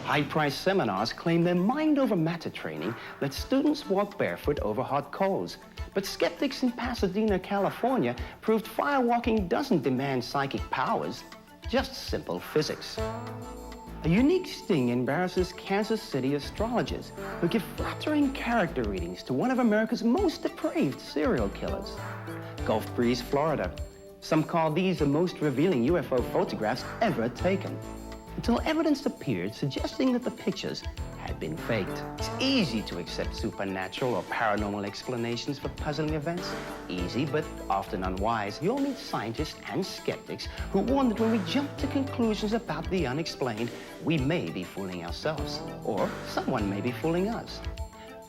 High-priced seminars claim their mind-over-matter training lets students walk barefoot over hot coals. But skeptics in Pasadena, California, proved firewalking doesn't demand psychic powers, just simple physics. A unique sting embarrasses Kansas City astrologers who give flattering character readings to one of America's most depraved serial killers. Gulf Breeze, Florida. Some call these the most revealing UFO photographs ever taken, until evidence appeared suggesting that the pictures had been faked. It's easy to accept supernatural or paranormal explanations for puzzling events. Easy, but often unwise. You'll meet scientists and skeptics who warn that when we jump to conclusions about the unexplained, we may be fooling ourselves, or someone may be fooling us.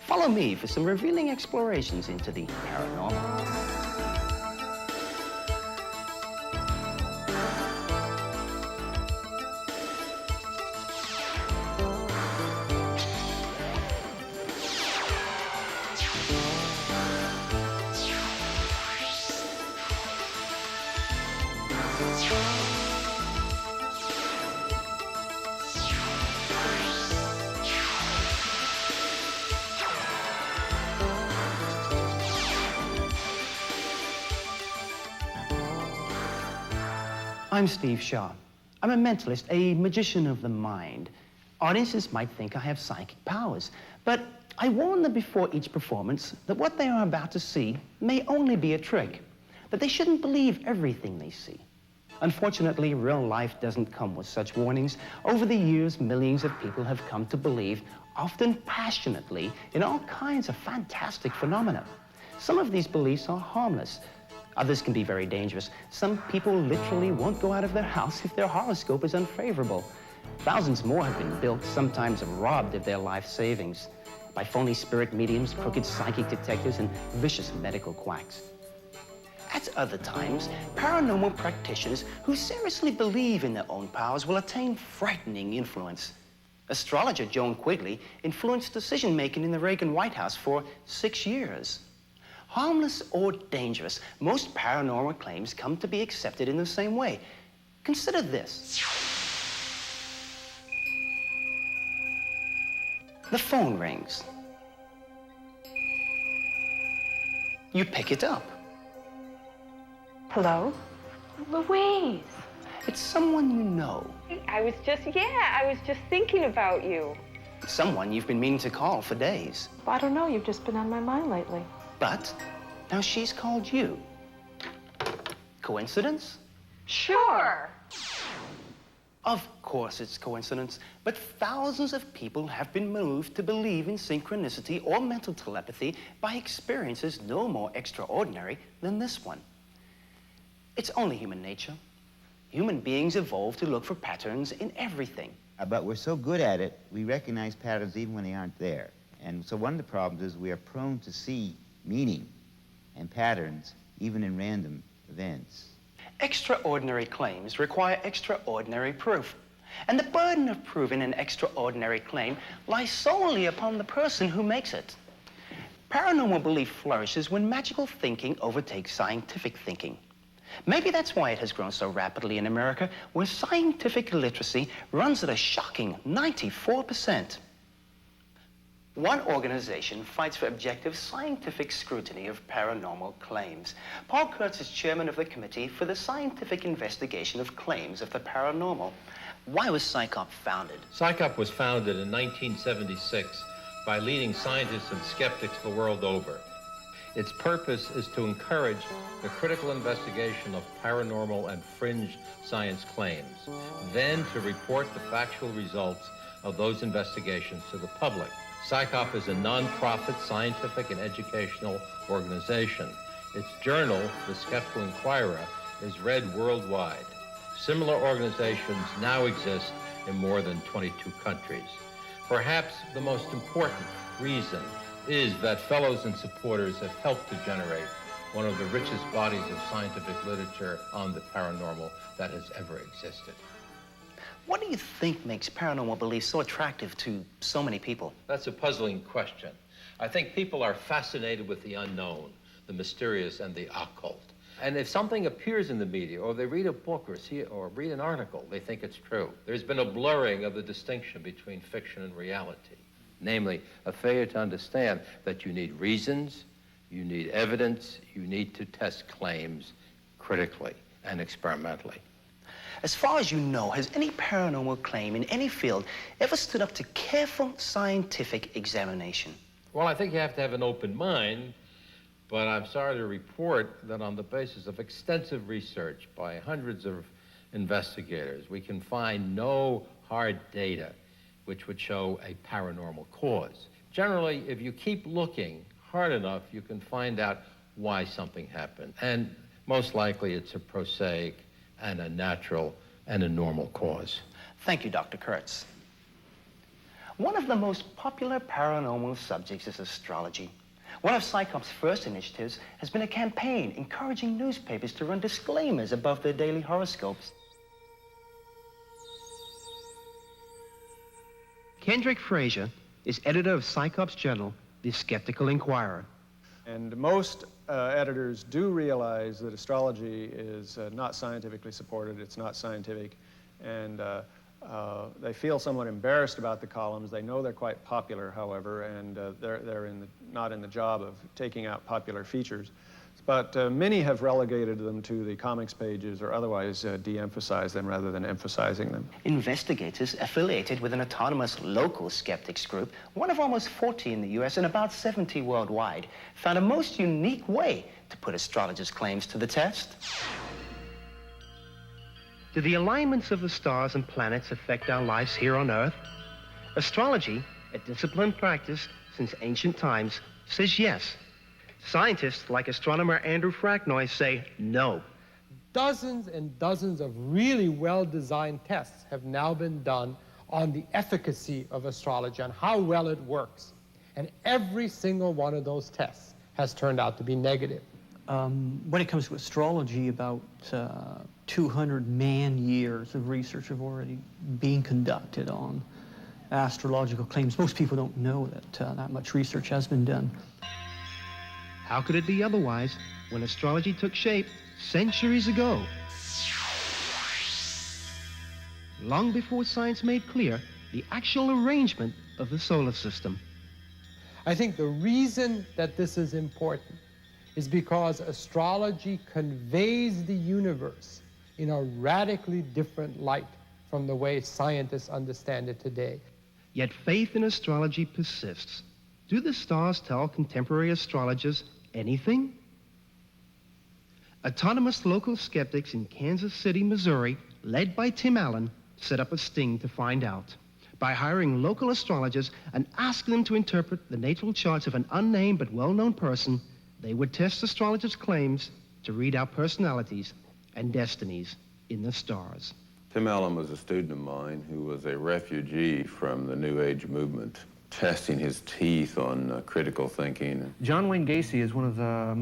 Follow me for some revealing explorations into the paranormal. I'm Steve Shaw. I'm a mentalist, a magician of the mind. Audiences might think I have psychic powers, but I warn them before each performance that what they are about to see may only be a trick, that they shouldn't believe everything they see. Unfortunately, real life doesn't come with such warnings. Over the years, millions of people have come to believe, often passionately, in all kinds of fantastic phenomena. Some of these beliefs are harmless. Others can be very dangerous. Some people literally won't go out of their house if their horoscope is unfavorable. Thousands more have been built, sometimes robbed of their life savings, by phony spirit mediums, crooked psychic detectives, and vicious medical quacks. At other times, paranormal practitioners who seriously believe in their own powers will attain frightening influence. Astrologer Joan Quigley influenced decision-making in the Reagan White House for 6 years. Harmless or dangerous, most paranormal claims come to be accepted in the same way. Consider this. The phone rings. You pick it up. Hello? Louise. It's someone you know. I was just thinking about you. Someone you've been meaning to call for days. I don't know, you've just been on my mind lately. But now she's called you. Coincidence? Sure. Of course it's coincidence, but thousands of people have been moved to believe in synchronicity or mental telepathy by experiences no more extraordinary than this one. It's only human nature. Human beings evolved to look for patterns in everything. But we're so good at it, we recognize patterns even when they aren't there. And so one of the problems is we are prone to see meaning and patterns even in random events. Extraordinary claims require extraordinary proof. And the burden of proving an extraordinary claim lies solely upon the person who makes it. Paranormal belief flourishes when magical thinking overtakes scientific thinking. Maybe that's why it has grown so rapidly in America, where scientific literacy runs at a shocking 94%. One organization fights for objective scientific scrutiny of paranormal claims. Paul Kurtz is chairman of the Committee for the Scientific Investigation of Claims of the Paranormal. Why was PSYCOP founded? PSYCOP was founded in 1976 by leading scientists and skeptics the world over. Its purpose is to encourage the critical investigation of paranormal and fringe science claims, then to report the factual results of those investigations to the public. PSYCOP is a non-profit scientific and educational organization. Its journal, The Skeptical Inquirer, is read worldwide. Similar organizations now exist in more than 22 countries. Perhaps the most important reason is that fellows and supporters have helped to generate one of the richest bodies of scientific literature on the paranormal that has ever existed. What do you think makes paranormal beliefs so attractive to so many people? That's a puzzling question. I think people are fascinated with the unknown, the mysterious, and the occult. And if something appears in the media, or they read a book or read an article, they think it's true. There's been a blurring of the distinction between fiction and reality. Namely, a failure to understand that you need reasons, you need evidence, you need to test claims critically and experimentally. As far as you know, has any paranormal claim in any field ever stood up to careful scientific examination? Well, I think you have to have an open mind, but I'm sorry to report that on the basis of extensive research by hundreds of investigators, we can find no hard data which would show a paranormal cause. Generally, if you keep looking hard enough, you can find out why something happened. And most likely it's a prosaic and a natural and a normal cause. Thank you, Dr. Kurtz. One of the most popular paranormal subjects is astrology. One of Psychop's first initiatives has been a campaign encouraging newspapers to run disclaimers above their daily horoscopes. Kendrick Frazier is editor of Psychop's journal, The Skeptical Inquirer. And most editors do realize that astrology is not scientifically supported, it's not scientific, and they feel somewhat embarrassed about the columns. They know they're quite popular, however, and they're not in the job of taking out popular features. But many have relegated them to the comics pages or otherwise de-emphasize them rather than emphasizing them. Investigators affiliated with an autonomous local skeptics group, one of almost 40 in the US and about 70 worldwide, found a most unique way to put astrologers' claims to the test. Do the alignments of the stars and planets affect our lives here on Earth? Astrology, a disciplined practice since ancient times, says yes. Scientists like astronomer Andrew Fracknoy say no. Dozens and dozens of really well-designed tests have now been done on the efficacy of astrology, on how well it works. And every single one of those tests has turned out to be negative. When it comes to astrology, about 200 man-years of research have already been conducted on astrological claims. Most people don't know that that much research has been done. How could it be otherwise when astrology took shape centuries ago? Long before science made clear the actual arrangement of the solar system. I think the reason that this is important is because astrology conveys the universe in a radically different light from the way scientists understand it today. Yet faith in astrology persists. Do the stars tell contemporary astrologers anything? Autonomous local skeptics in Kansas City, Missouri, led by Tim Allen, set up a sting to find out by hiring local astrologers and asking them to interpret the natal charts of an unnamed but well-known person. They would test astrologers' claims to read out personalities and destinies in the stars. Tim Allen was a student of mine who was a refugee from the New Age movement, testing his teeth on critical thinking. John Wayne Gacy is one of the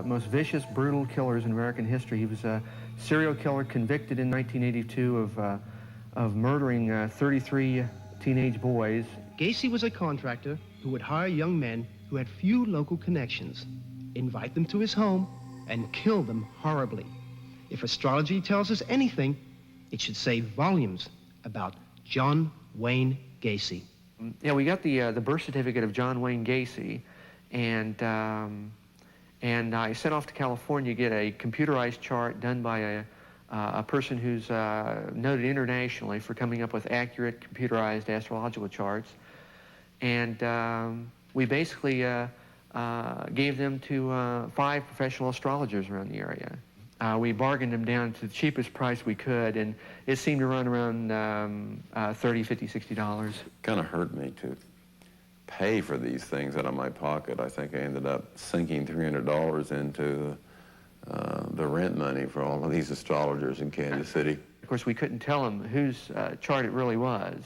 most vicious, brutal killers in American history. He was a serial killer convicted in 1982 of murdering 33 teenage boys. Gacy was a contractor who would hire young men who had few local connections, invite them to his home, and kill them horribly. If astrology tells us anything, it should say volumes about John Wayne Gacy. Yeah, we got the birth certificate of John Wayne Gacy, and I sent off to California to get a computerized chart done by a person who's noted internationally for coming up with accurate computerized astrological charts. And we basically gave them to 5 professional astrologers around the area. We bargained them down to the cheapest price we could, and it seemed to run around $30, $50, $60. It kind of hurt me to pay for these things out of my pocket. I think I ended up sinking $300 into the rent money for all of these astrologers in Kansas City. Of course, we couldn't tell them whose chart it really was.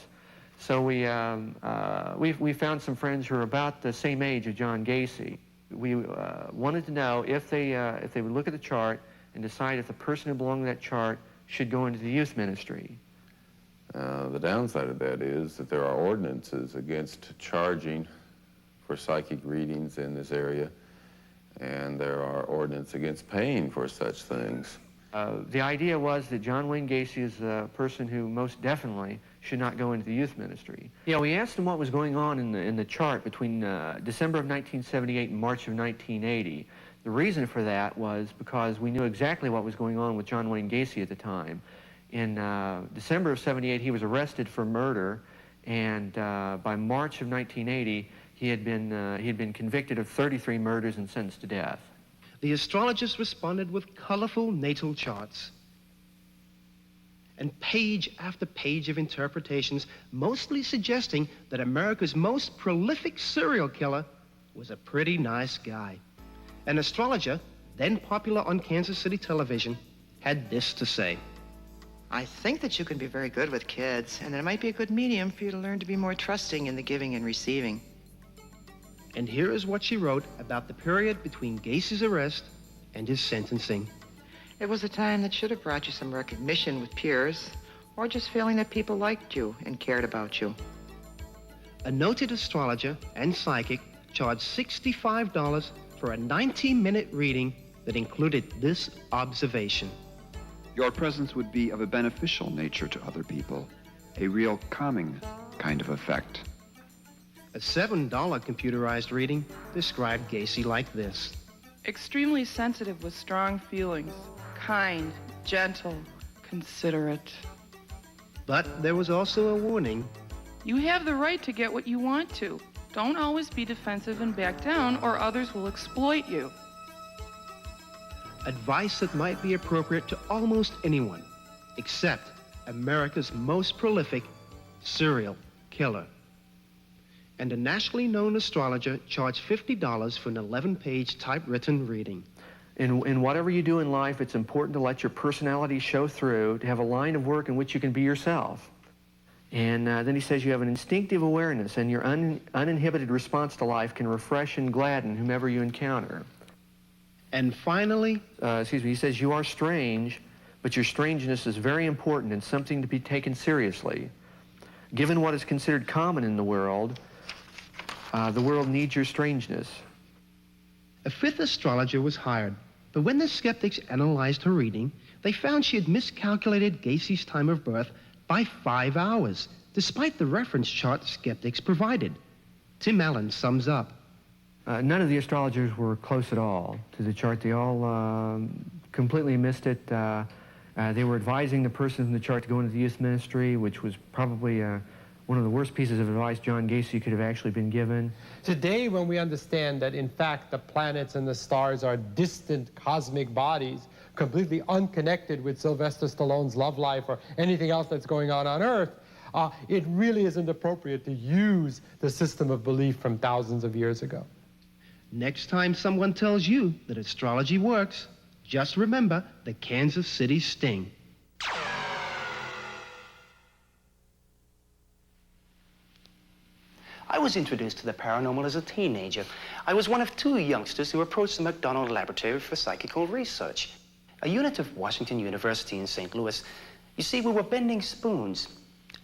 So we found some friends who are about the same age as John Gacy. We wanted to know if they would look at the chart and decide if the person who belonged to that chart should go into the youth ministry. The downside of that is that there are ordinances against charging for psychic readings in this area. and there are ordinances against paying for such things. The idea was that John Wayne Gacy is a person who most definitely should not go into the youth ministry. You know, we asked him what was going on in the chart between December of 1978 and March of 1980. The reason for that was because we knew exactly what was going on with John Wayne Gacy at the time. In December of 78, he was arrested for murder, and by March of 1980, he had been convicted of 33 murders and sentenced to death. The astrologers responded with colorful natal charts and page after page of interpretations, mostly suggesting that America's most prolific serial killer was a pretty nice guy. An astrologer, then popular on Kansas City television, had this to say. I think that you can be very good with kids, and it might be a good medium for you to learn to be more trusting in the giving and receiving. And here is what she wrote about the period between Gacy's arrest and his sentencing. It was a time that should have brought you some recognition with peers, or just feeling that people liked you and cared about you. A noted astrologer and psychic charged $65 for a 90-minute reading that included this observation. Your presence would be of a beneficial nature to other people, a real calming kind of effect. A $7 computerized reading described Gacy like this. Extremely sensitive with strong feelings, kind, gentle, considerate. But there was also a warning. You have the right to get what you want to. Don't always be defensive and back down, or others will exploit you. Advice that might be appropriate to almost anyone, except America's most prolific serial killer. And a nationally known astrologer charged $50 for an 11-page typewritten reading. In whatever you do in life, it's important to let your personality show through, to have a line of work in which you can be yourself. And then he says you have an instinctive awareness, and your uninhibited response to life can refresh and gladden whomever you encounter. And finally, he says you are strange, but your strangeness is very important and something to be taken seriously. Given what is considered common in the world needs your strangeness. A fifth astrologer was hired, but when the skeptics analyzed her reading, they found she had miscalculated Gacy's time of birth by 5 hours, despite the reference chart skeptics provided. Tim Allen sums up. None of the astrologers were close at all to the chart. They all completely missed it. They were advising the person from the chart to go into the youth ministry, which was probably one of the worst pieces of advice John Gacy could have actually been given. Today, when we understand that, in fact, the planets and the stars are distant cosmic bodies, completely unconnected with Sylvester Stallone's love life or anything else that's going on Earth, it really isn't appropriate to use the system of belief from thousands of years ago. Next time someone tells you that astrology works, just remember the Kansas City sting. I was introduced to the paranormal as a teenager. I was one of 2 youngsters who approached the McDonald Laboratory for Psychical Research, a unit of Washington University in St. Louis. You see, we were bending spoons.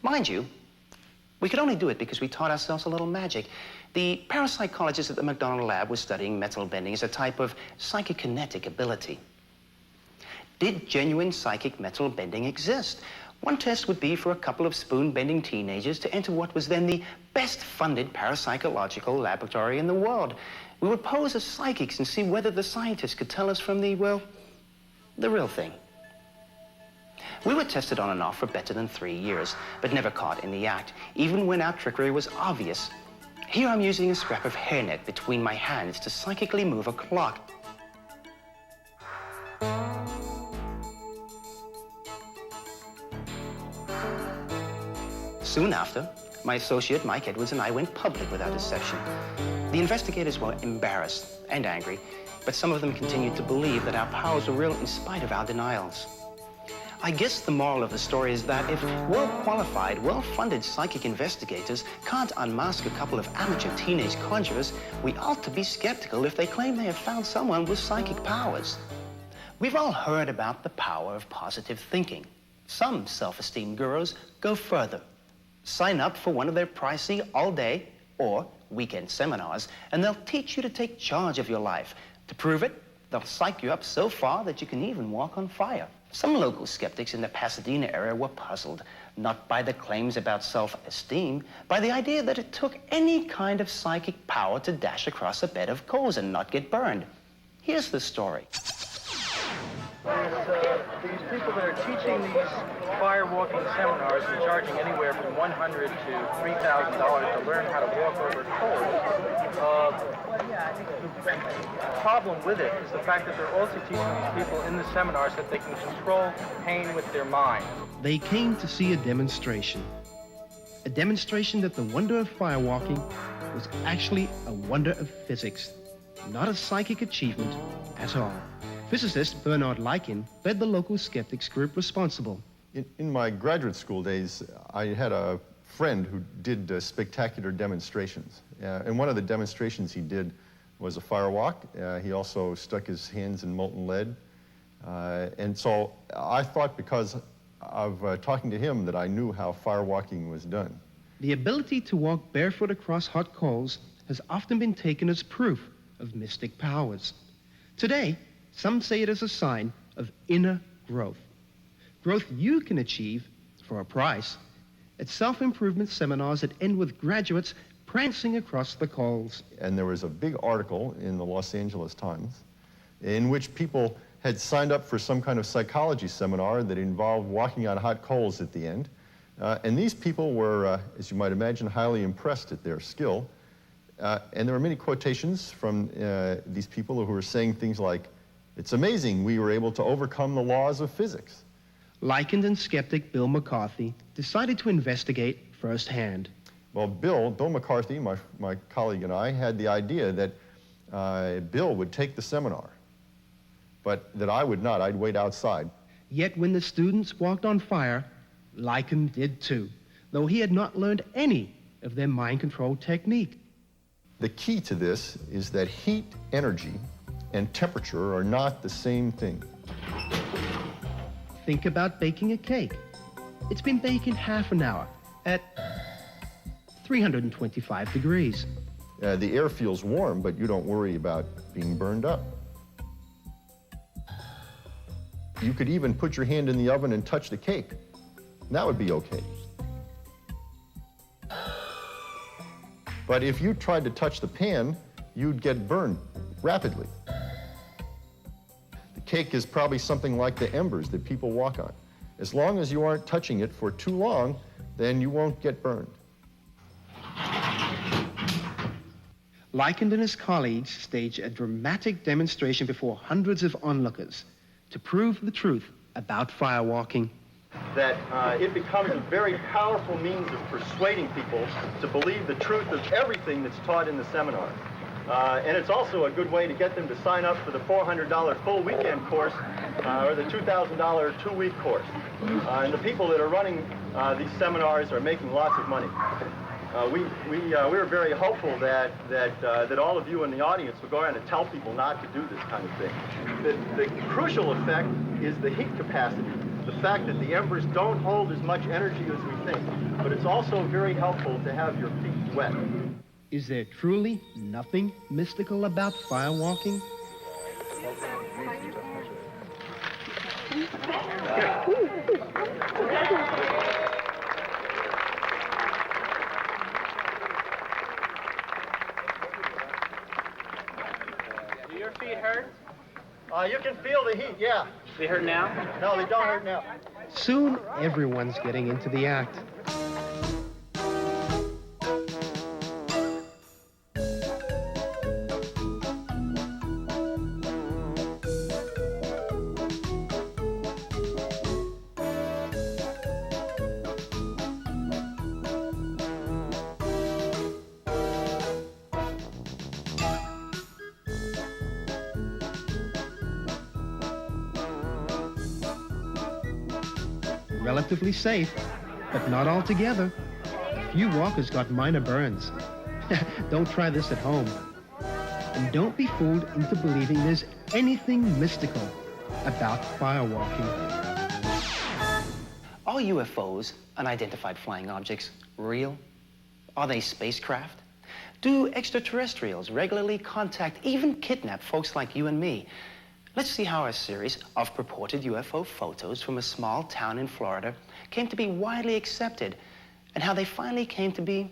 Mind you, we could only do it because we taught ourselves a little magic. The parapsychologists at the McDonald Lab were studying metal bending as a type of psychokinetic ability. Did genuine psychic metal bending exist? One test would be for a couple of spoon-bending teenagers to enter what was then the best-funded parapsychological laboratory in the world. We would pose as psychics and see whether the scientists could tell us from the, well, the real thing. We were tested on and off for better than 3 years, but never caught in the act, even when our trickery was obvious. Here I'm using a scrap of hairnet between my hands to psychically move a clock. Soon after, my associate, Mike Edwards, and I went public with our deception. The investigators were embarrassed and angry, but some of them continued to believe that our powers were real in spite of our denials. I guess the moral of the story is that if well-qualified, well-funded psychic investigators can't unmask a couple of amateur teenage conjurers, we ought to be skeptical if they claim they have found someone with psychic powers. We've all heard about the power of positive thinking. Some self-esteem gurus go further. Sign up for one of their pricey all-day or weekend seminars, and they'll teach you to take charge of your life, To prove it, they'll psych you up so far that you can even walk on fire. Some local skeptics in the Pasadena area were puzzled, not by the claims about self-esteem, by the idea that it took any kind of psychic power to dash across a bed of coals and not get burned. Here's the story. These people that are teaching these fire walking seminars and charging anywhere from $100 to $3,000 to learn how to walk over coals. The problem with it is the fact that they're also teaching these people in the seminars that they can control pain with their mind. They came to see a demonstration that the wonder of firewalking was actually a wonder of physics, not a psychic achievement at all. Physicist Bernard Lycan led the local skeptics group responsible. In my graduate school days, I had a friend who did spectacular demonstrations. And one of the demonstrations he did was a firewalk. He also stuck his hands in molten lead. And so I thought, because of talking to him, that I knew how firewalking was done. The ability to walk barefoot across hot coals has often been taken as proof of mystic powers. Today, some say it is a sign of inner growth. Growth you can achieve for a price at self-improvement seminars that end with graduates prancing across the coals. And there was a big article in the Los Angeles Times in which people had signed up for some kind of psychology seminar that involved walking on hot coals at the end. And these people were, as you might imagine, highly impressed at their skill. And there were many quotations from these people who were saying things like, "It's amazing we were able to overcome the laws of physics." Lycan and skeptic Bill McCarthy decided to investigate firsthand. Well, Bill McCarthy, my colleague, and I had the idea that Bill would take the seminar, but that I would not. I'd wait outside. Yet when the students walked on fire, Lycan did too, though he had not learned any of their mind control technique. The key to this is that heat, energy, and temperature are not the same thing. Think about baking a cake. It's been baking half an hour at 325 degrees. The air feels warm, but you don't worry about being burned up. You could even put your hand in the oven and touch the cake. That would be okay. But if you tried to touch the pan, you'd get burned rapidly. The cake is probably something like the embers that people walk on. As long as you aren't touching it for too long, then you won't get burned. Lycan and his colleagues staged a dramatic demonstration before hundreds of onlookers to prove the truth about firewalking. That it becomes a very powerful means of persuading people to believe the truth of everything that's taught in the seminar. And it's also a good way to get them to sign up for the $400 full weekend course or the $2,000 two-week course. And the people that are running these seminars are making lots of money. We're very hopeful that all of you in the audience will go around and tell people not to do this kind of thing. The crucial effect is the heat capacity. The fact that the embers don't hold as much energy as we think, but it's also very helpful to have your feet wet. Is there truly nothing mystical about firewalking? Do your feet hurt? You can feel the heat, yeah. They hurt now? No, they don't hurt now. Soon, everyone's getting into the act. Relatively safe, but not altogether. A few walkers got minor burns. Don't try this at home. And don't be fooled into believing there's anything mystical about firewalking. Are UFOs, unidentified flying objects, real? Are they spacecraft? Do extraterrestrials regularly contact, even kidnap folks like you and me? Let's see how a series of purported UFO photos from a small town in Florida came to be widely accepted, and how they finally came to be,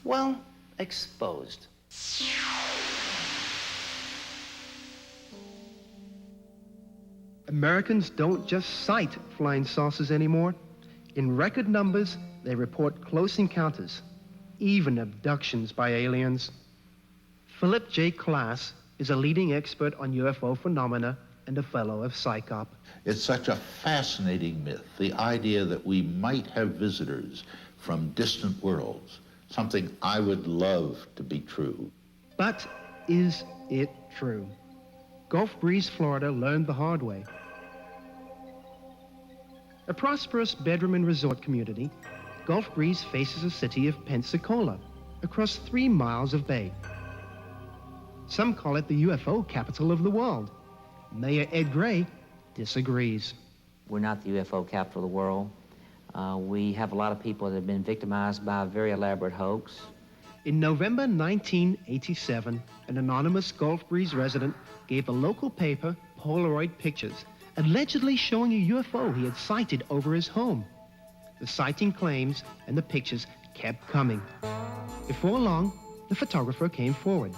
well, exposed. Americans don't just cite flying saucers anymore. In record numbers, they report close encounters, even abductions by aliens. Philip J. Klass is a leading expert on UFO phenomena and a fellow of PsyCop. It's such a fascinating myth, the idea that we might have visitors from distant worlds, something I would love to be true. But is it true? Gulf Breeze, Florida learned the hard way. A prosperous bedroom and resort community, Gulf Breeze faces a city of Pensacola, across 3 miles of bay. Some call it the UFO capital of the world. Mayor Ed Gray disagrees. We're not the UFO capital of the world. We have a lot of people that have been victimized by a very elaborate hoax. In November 1987, an anonymous Gulf Breeze resident gave the local paper Polaroid pictures, allegedly showing a UFO he had sighted over his home. The sighting claims and the pictures kept coming. Before long, the photographer came forward.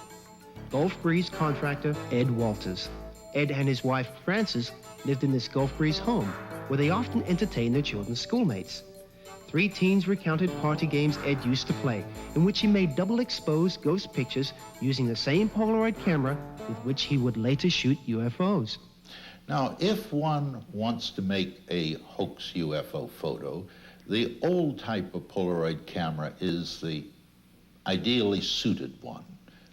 Gulf Breeze contractor Ed Walters. Ed and his wife Frances lived in this Gulf Breeze home, where they often entertained their children's schoolmates. 3 teens recounted party games Ed used to play, in which he made double-exposed ghost pictures using the same Polaroid camera with which he would later shoot UFOs. Now, if one wants to make a hoax UFO photo, the old type of Polaroid camera is the ideally suited one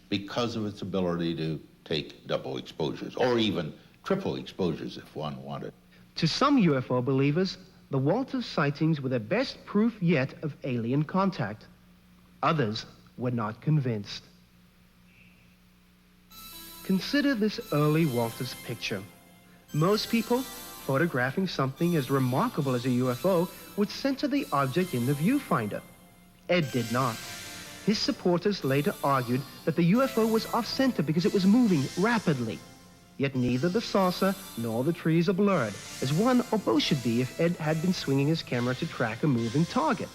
because of its ability to take double exposures, or even triple exposures if one wanted. To some UFO believers, the Walters sightings were the best proof yet of alien contact. Others were not convinced. Consider this early Walters picture. Most people, photographing something as remarkable as a UFO, would center the object in the viewfinder. Ed did not. His supporters later argued that the UFO was off-center because it was moving rapidly. Yet neither the saucer nor the trees are blurred, as one or both should be if Ed had been swinging his camera to track a moving target.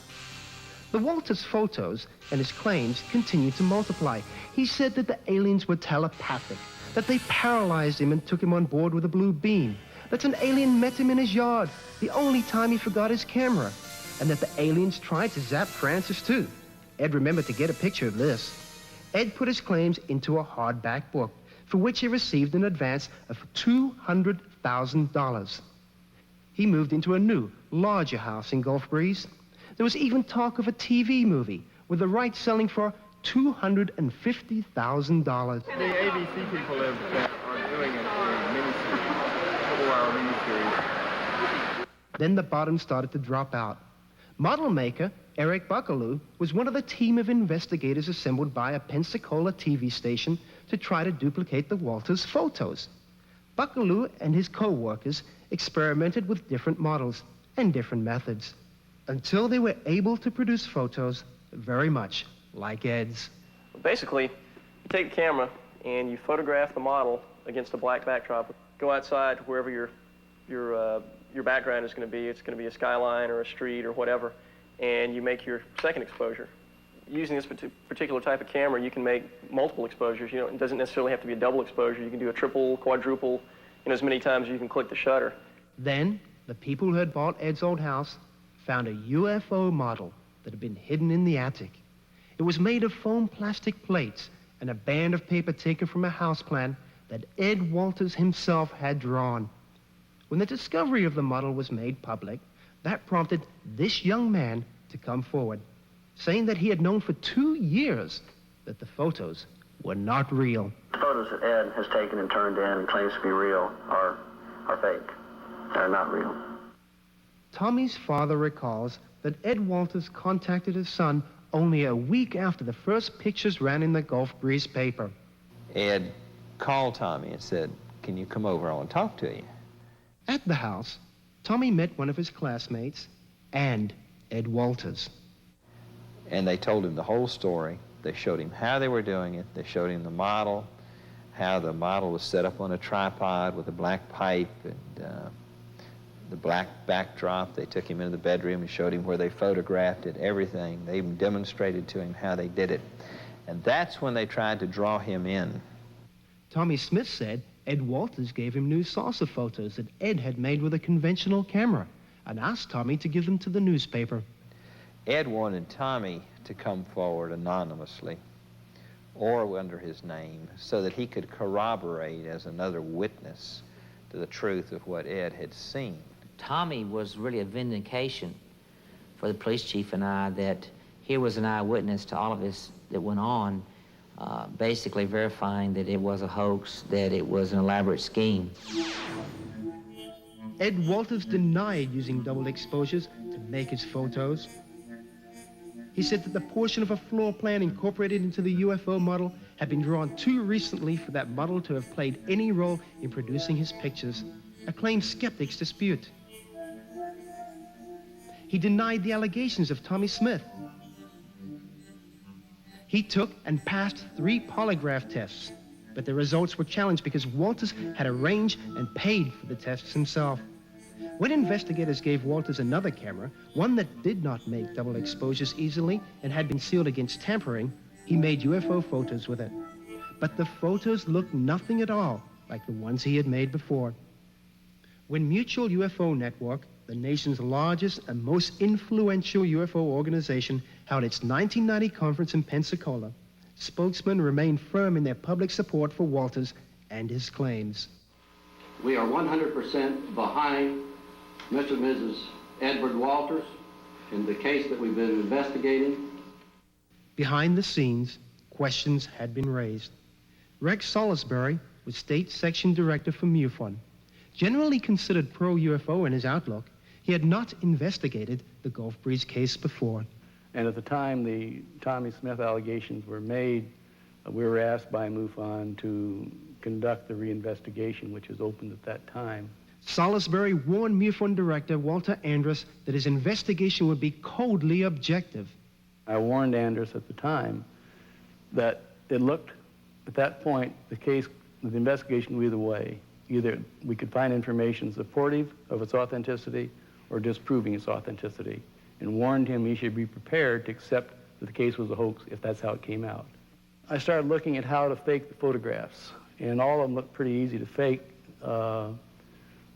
The Walters photos and his claims continued to multiply. He said that the aliens were telepathic, that they paralyzed him and took him on board with a blue beam, that an alien met him in his yard, the only time he forgot his camera, and that the aliens tried to zap Francis too. Ed remembered to get a picture of this. Ed put his claims into a hardback book, for which he received an advance of $200,000. He moved into a new, larger house in Gulf Breeze. There was even talk of a TV movie, with the rights selling for $250,000. The ABC people are doing a miniseries, couple-hour miniseries. Then the bottom started to drop out. Model maker Eric Buckaloo was one of the team of investigators assembled by a Pensacola TV station to try to duplicate the Walters photos. Buckaloo and his co-workers experimented with different models and different methods until they were able to produce photos very much like Ed's. Basically, you take the camera and you photograph the model against a black backdrop. Go outside to wherever your background is going to be. It's going to be a skyline or a street or whatever, and you make your second exposure. Using this particular type of camera, you can make multiple exposures. You know, it doesn't necessarily have to be a double exposure. You can do a triple, quadruple, as many times as you can click the shutter. Then, the people who had bought Ed's old house found a UFO model that had been hidden in the attic. It was made of foam plastic plates and a band of paper taken from a house plan that Ed Walters himself had drawn. When the discovery of the model was made public, that prompted this young man to come forward, saying that he had known for 2 years that the photos were not real. The photos that Ed has taken and turned in and claims to be real are fake. They're not real. Tommy's father recalls that Ed Walters contacted his son only a week after the first pictures ran in the Gulf Breeze paper. Ed called Tommy and said, "Can you come over? I want to talk to you." At the house, Tommy met one of his classmates and Ed Walters. And they told him the whole story, They showed him how they were doing it. They showed him the model, how the model was set up on a tripod with a black pipe and the black backdrop. They took him into the bedroom and showed him where they photographed it, everything. They even demonstrated to him how they did it. And that's when they tried to draw him in. Tommy Smith said Ed Walters gave him new saucer photos that Ed had made with a conventional camera and asked Tommy to give them to the newspaper. Ed wanted Tommy to come forward anonymously or under his name so that he could corroborate as another witness to the truth of what Ed had seen. Tommy was really a vindication for the police chief and I that here was an eyewitness to all of this that went on, basically verifying that it was a hoax, that it was an elaborate scheme. Ed Walters denied using double exposures to make his photos. He said that the portion of a floor plan incorporated into the UFO model had been drawn too recently for that model to have played any role in producing his pictures, a claim skeptics dispute. He denied the allegations of Tommy Smith. He took and passed 3 polygraph tests, but the results were challenged because Walters had arranged and paid for the tests himself. When investigators gave Walters another camera, one that did not make double exposures easily and had been sealed against tampering, he made UFO photos with it. But the photos looked nothing at all like the ones he had made before. When Mutual UFO Network, the nation's largest and most influential UFO organization, held its 1990 conference in Pensacola, spokesmen remained firm in their public support for Walters and his claims. We are 100% behind Mr. and Mrs. Edward Walters in the case that we've been investigating. Behind the scenes, questions had been raised. Rex Salisbury was State Section Director for MUFON. Generally considered pro-UFO in his outlook, he had not investigated the Gulf Breeze case before. And at the time the Tommy Smith allegations were made, we were asked by MUFON to conduct the reinvestigation, which was opened at that time. Salisbury warned MUFON Director Walter Andrus that his investigation would be coldly objective. I warned Andrus at the time that it looked, at that point, the case, the investigation would either way. Either we could find information supportive of its authenticity or disproving its authenticity, and warned him he should be prepared to accept that the case was a hoax if that's how it came out. I started looking at how to fake the photographs, and all of them looked pretty easy to fake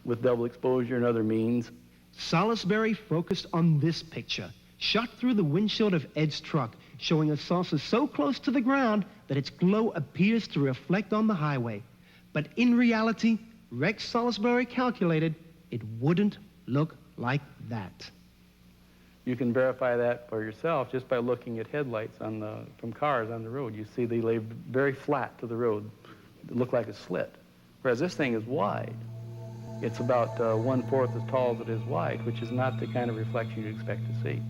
with double exposure and other means. Salisbury focused on this picture, shot through the windshield of Ed's truck, showing a saucer so close to the ground that its glow appears to reflect on the highway. But in reality, Rex Salisbury calculated it wouldn't look like that. You can verify that for yourself just by looking at headlights from cars on the road. You see they lay very flat to the road. They look like a slit. Whereas this thing is wide. It's about 1/4 as tall as it is wide, which is not the kind of reflection you'd expect to see.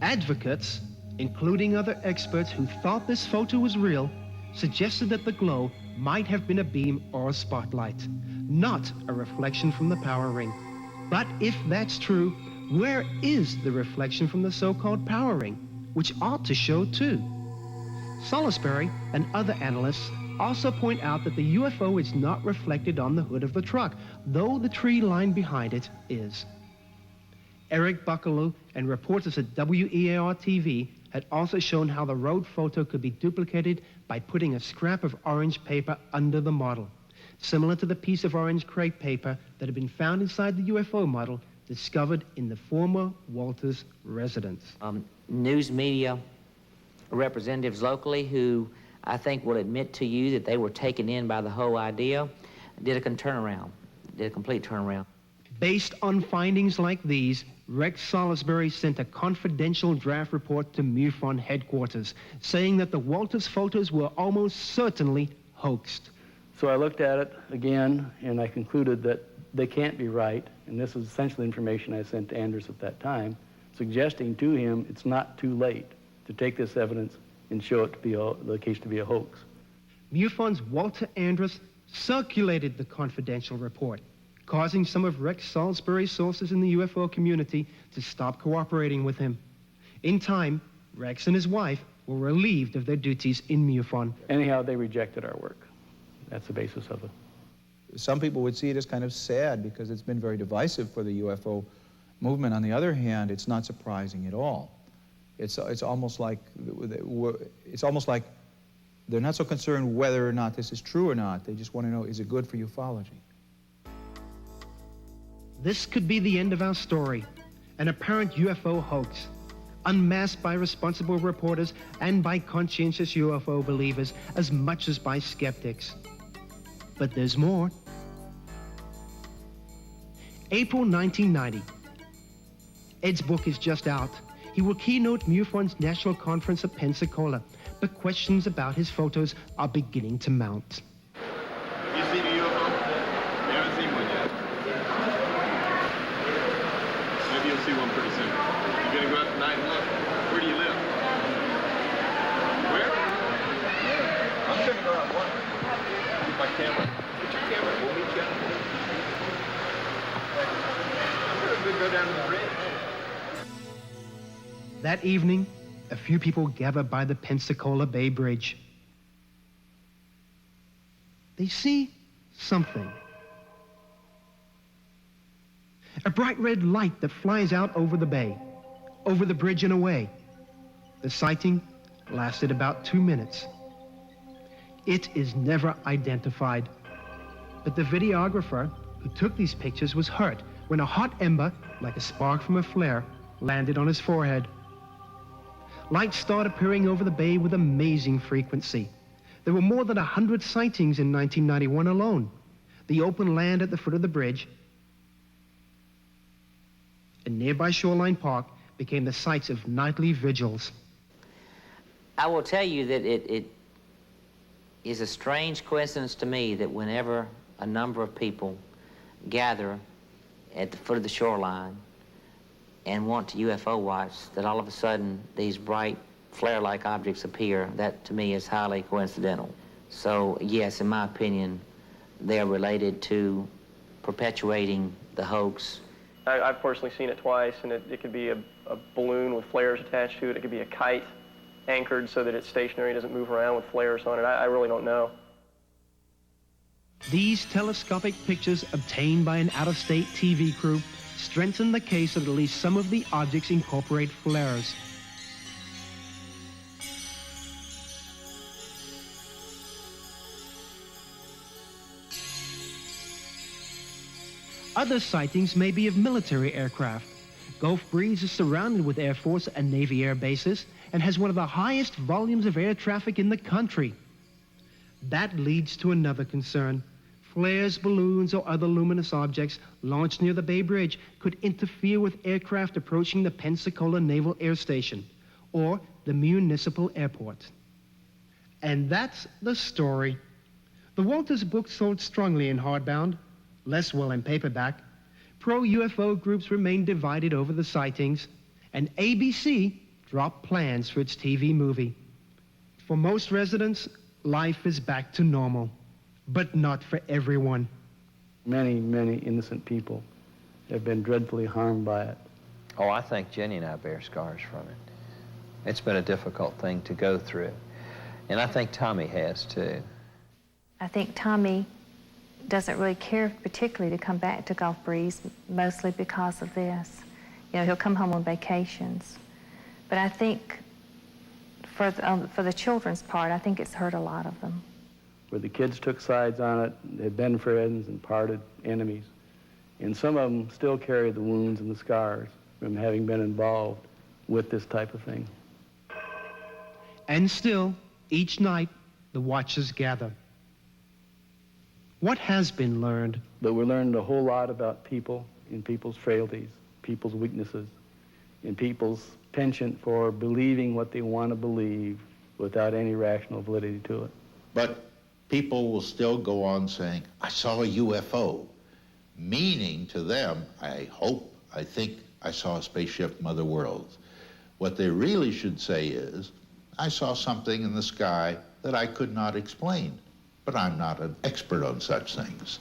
Advocates, including other experts who thought this photo was real, suggested that the glow might have been a beam or a spotlight, not a reflection from the power ring. But if that's true, where is the reflection from the so-called power ring, which ought to show too? Salisbury and other analysts also point out that the UFO is not reflected on the hood of the truck, though the tree line behind it is. Eric Buckaloo and reporters at WEAR-TV had also shown how the road photo could be duplicated by putting a scrap of orange paper under the model, similar to the piece of orange crepe paper that had been found inside the UFO model discovered in the former Walters residence. News media representatives locally who I think will admit to you that they were taken in by the whole idea, did a complete turnaround. Based on findings like these, Rex Salisbury sent a confidential draft report to MUFON headquarters, saying that the Walters photos were almost certainly hoaxed. So I looked at it again, and I concluded that they can't be right, and this is essentially information I sent to Andrus at that time, suggesting to him it's not too late to take this evidence and show it to be the case to be a hoax. MUFON's Walter Andrus circulated the confidential report, causing some of Rex Salisbury's sources in the UFO community to stop cooperating with him. In time, Rex and his wife were relieved of their duties in MUFON. Anyhow, they rejected our work. That's the basis of it. Some people would see it as kind of sad because it's been very divisive for the UFO movement. On the other hand, it's not surprising at all. It's almost like they're not so concerned whether or not this is true or not. They just want to know, is it good for ufology? This could be the end of our story, an apparent UFO hoax, unmasked by responsible reporters and by conscientious UFO believers as much as by skeptics. But there's more. April 1990. Ed's book is just out. He will keynote MUFON's national conference at Pensacola, but questions about his photos are beginning to mount. You seen a UFO? You haven't seen one yet. Maybe you'll see one pretty soon. You gonna go out tonight and look? Where do you live? Where? I'm gonna go out and look. Get my camera. Get your camera. We'll meet you. I'm gonna go down to the bridge. That evening, a few people gather by the Pensacola Bay Bridge. They see something. A bright red light that flies out over the bay, over the bridge and away. The sighting lasted about 2 minutes. It is never identified, but the videographer who took these pictures was hurt when a hot ember, like a spark from a flare, landed on his forehead. Lights start appearing over the bay with amazing frequency. There were more than 100 sightings in 1991 alone. The open land at the foot of the bridge and nearby Shoreline Park became the sites of nightly vigils. I will tell you that it is a strange coincidence to me that whenever a number of people gather at the foot of the shoreline and want to UFO watch, that all of a sudden these bright flare-like objects appear. That to me is highly coincidental. So yes, in my opinion, they're related to perpetuating the hoax. I've personally seen it twice, and it could be a balloon with flares attached to it. It could be a kite anchored so that it's stationary, doesn't move around with flares on it. I really don't know. These telescopic pictures obtained by an out-of-state TV crew strengthen the case that at least some of the objects incorporate flares. Other sightings may be of military aircraft. Gulf Breeze is surrounded with Air Force and Navy air bases and has one of the highest volumes of air traffic in the country. That leads to another concern. Flares, balloons, or other luminous objects launched near the Bay Bridge could interfere with aircraft approaching the Pensacola Naval Air Station or the municipal airport. And that's the story. The Walters book sold strongly in hardbound, less well in paperback. Pro-UFO groups remained divided over the sightings, and ABC dropped plans for its TV movie. For most residents, life is back to normal, but not for everyone. Many, many innocent people have been dreadfully harmed by it. Oh, I think Jenny and I bear scars from it. It's been a difficult thing to go through, and I think Tommy has too. I think Tommy doesn't really care particularly to come back to Gulf Breeze, mostly because of this. You know, he'll come home on vacations. But I think for the children's part, I think it's hurt a lot of them. Where the kids took sides on it, they'd been friends and parted enemies. And some of them still carry the wounds and the scars from having been involved with this type of thing. And still, each night, the watchers gather. What has been learned? But we learned a whole lot about people and people's frailties, people's weaknesses, and people's penchant for believing what they want to believe without any rational validity to it. But people will still go on saying, I saw a UFO, meaning to them, I hope, I think I saw a spaceship from other worlds. What they really should say is, I saw something in the sky that I could not explain. But I'm not an expert on such things.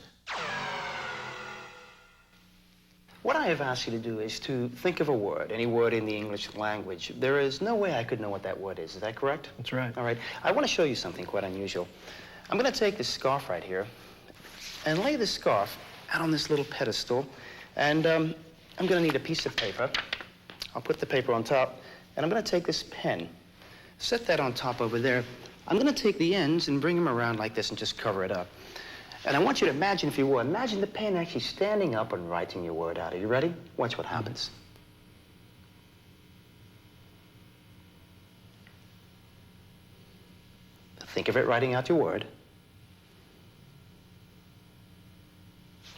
What I have asked you to do is to think of a word, any word in the English language. There is no way I could know what that word is that correct? That's right. All right. I want to show you something quite unusual. I'm going to take this scarf right here and lay the scarf out on this little pedestal. And I'm going to need a piece of paper. I'll put the paper on top, and I'm going to take this pen, set that on top over there. I'm going to take the ends and bring them around like this and just cover it up. And I want you to imagine, if you will, imagine the pen actually standing up and writing your word out. Are you ready? Watch what happens. Think of it writing out your word.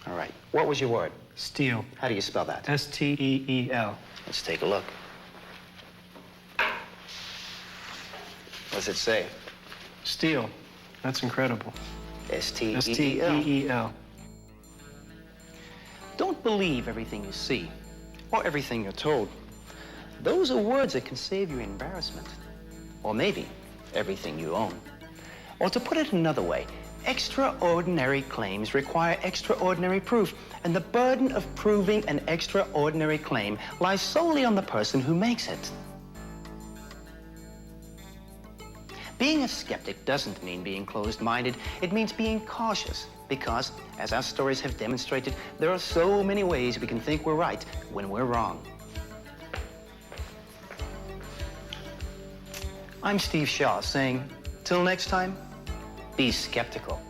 All right. What was your word? Steel. How do you spell that? S-T-E-E-L. Let's take a look. What does it say? Steel. That's incredible. S-T-E-E-L. S-T-E-E-L. Don't believe everything you see or everything you're told. Those are words that can save you embarrassment. Or maybe everything you own. Or to put it another way, extraordinary claims require extraordinary proof, and the burden of proving an extraordinary claim lies solely on the person who makes it. Being a skeptic doesn't mean being closed-minded. It means being cautious, because, as our stories have demonstrated, there are so many ways we can think we're right when we're wrong. I'm Steve Shaw saying, till next time, be skeptical.